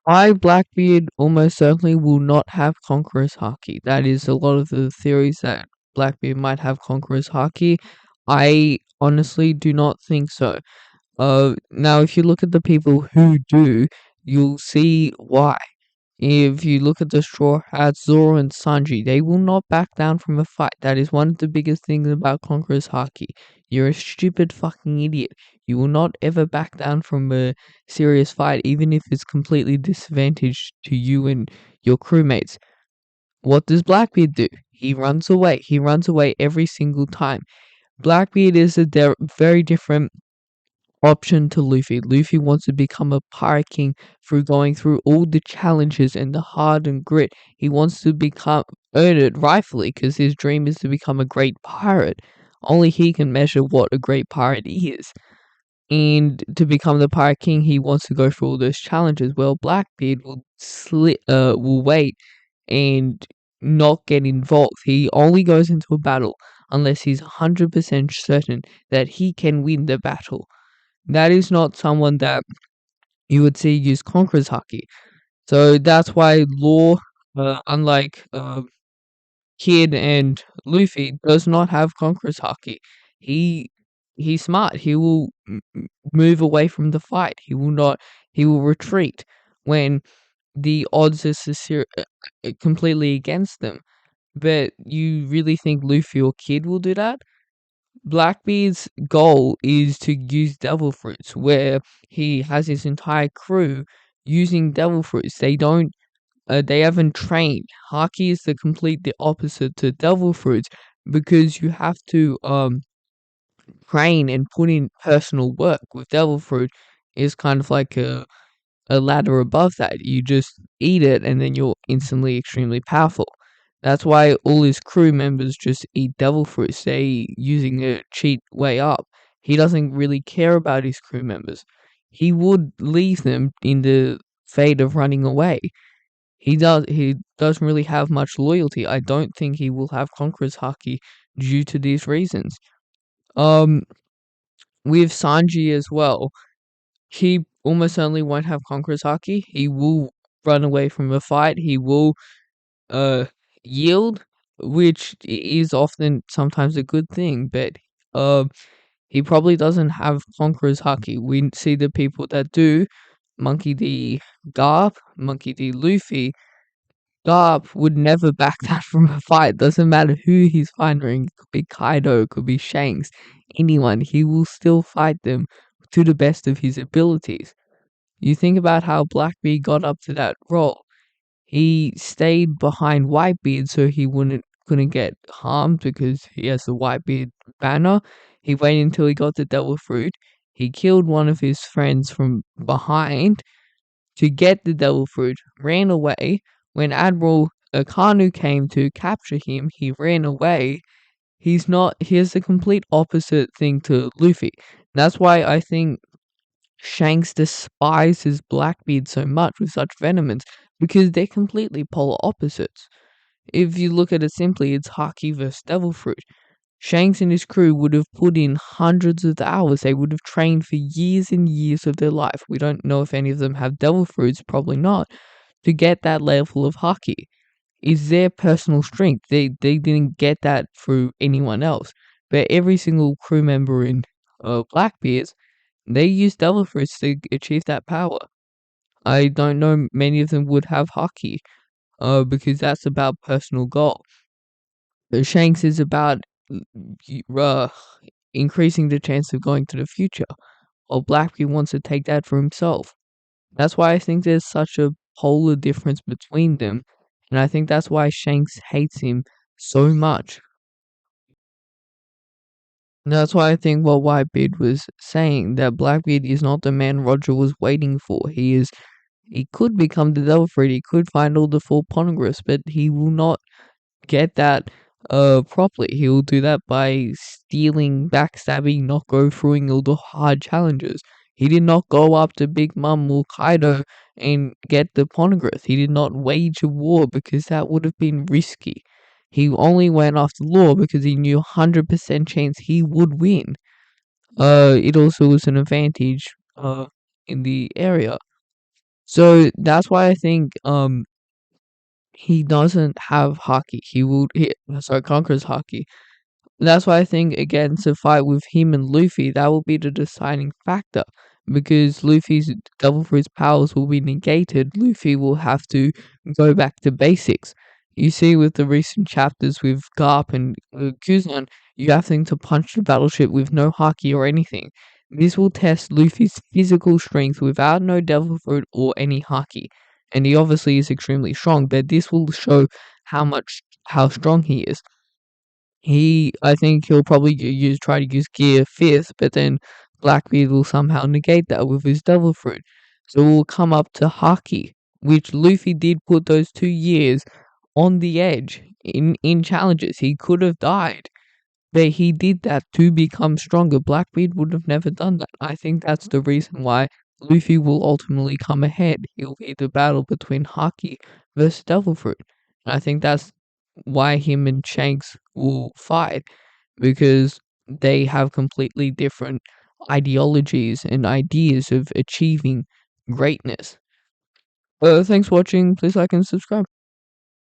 Blackbeard almost certainly will not have Conqueror's Haki. That is a lot of the theories that Blackbeard might have Conqueror's Haki. I honestly do not think so. Now if you look at the people who do, you'll see why. If you look at the Straw Hats, Zoro and Sanji, they will not back down from a fight. That is one of the biggest things about Conqueror's Haki. You're a stupid fucking idiot. You will not ever back down from a serious fight, even if it's completely disadvantaged to you and your crewmates. What does Blackbeard do? He runs away. He runs away every single time. Blackbeard is a very different option to Luffy. Luffy wants to become a pirate king through going through all the challenges and the hard and grit. He wants to earn it rightfully because his dream is to become a great pirate. Only he can measure what a great pirate is. And to become the pirate king, he wants to go through all those challenges. Well, Blackbeard will wait and not get involved. He only goes into a battle unless he's 100% certain that he can win the battle. That is not someone that you would see use Conqueror's Haki. So that's why Law, unlike Kid and Luffy, does not have Conqueror's Haki. He he's smart. He will move away from the fight. He will not. He will retreat when the odds are completely against them. But you really think Luffy or Kid will do that? Blackbeard's goal is to use devil fruits, where he has his entire crew using devil fruits. They haven't trained. Haki is the opposite to devil fruits because you have to train and put in personal work. With devil fruit, is kind of like a ladder above that. You just eat it and then you're instantly extremely powerful. That's why all his crew members just eat devil fruit, say using a cheat way up. He doesn't really care about his crew members. He would leave them in the fate of running away. He doesn't really have much loyalty. I don't think he will have Conqueror's Haki due to these reasons. Um with Sanji as well, he almost certainly won't have Conqueror's Haki. He will run away from a fight. He will uh yield, which is often sometimes a good thing, but uh he probably doesn't have Conqueror's Haki. We see the people that do. Monkey D. Garp, Monkey D. Luffy. Garp would never back down from a fight. Doesn't matter who he's fighting. It could be Kaido, it could be Shanks, anyone. He will still fight them to the best of his abilities. You think about how Blackbeard got up to that role. He stayed behind Whitebeard so he couldn't get harmed because he has the Whitebeard banner. He waited until he got the devil fruit. He killed one of his friends from behind to get the devil fruit, ran away. When Admiral Akanu came to capture him, he ran away. He has the complete opposite thing to Luffy. That's why I think Shanks despises Blackbeard so much with such venomance, because they're completely polar opposites. If you look at it simply, it's Haki versus Devil Fruit. Shanks and his crew would have put in hundreds of hours. They would have trained for years and years of their life. We don't know if any of them have Devil Fruits, probably not, to get that level of Haki. Is their personal strength. They didn't get that through anyone else. But every single crew member in Blackbeard's, they use Devil Fruits to achieve that power. I don't know many of them would have Haki, because that's about personal goal. Shanks is about uh, increasing the chance of going to the future, while Blackbeard wants to take that for himself. That's why I think there's such a polar difference between them, and I think that's why Shanks hates him so much. And that's why I think what Whitebeard was saying, that Blackbeard is not the man Roger was waiting for. He could become the Devil Fruit, he could find all the full Poneglyphs, but he will not get that properly. He will do that by stealing, backstabbing, not go through all the hard challenges. He did not go up to Big Mom or Kaido and get the Poneglyph. He did not wage a war because that would have been risky. He only went after Law because he knew 100% chance he would win. It also was an advantage in the area. So that's why I think he doesn't have Haki. Sorry, conquers Haki. That's why I think again to fight with him and Luffy, that will be the deciding factor. Because Luffy's Devil Fruit's powers will be negated, Luffy will have to go back to basics. You see with the recent chapters with Garp and Kuzan, you having to punch the battleship with no Haki or anything. This will test Luffy's physical strength without no Devil Fruit or any Haki. And he obviously is extremely strong, but this will show how strong he is. I think he'll probably try to use Gear Fifth, but then Blackbeard will somehow negate that with his Devil Fruit. So we'll come up to Haki, which Luffy did put those 2 years on the edge in challenges. He could have died, but he did that to become stronger. Blackbeard would have never done that. I think that's the reason why Luffy will ultimately come ahead. He'll be the battle between Haki versus Devil Fruit. I think that's why him and Shanks will fight, because they have completely different ideologies and ideas of achieving greatness. Thanks for watching. Please like and subscribe.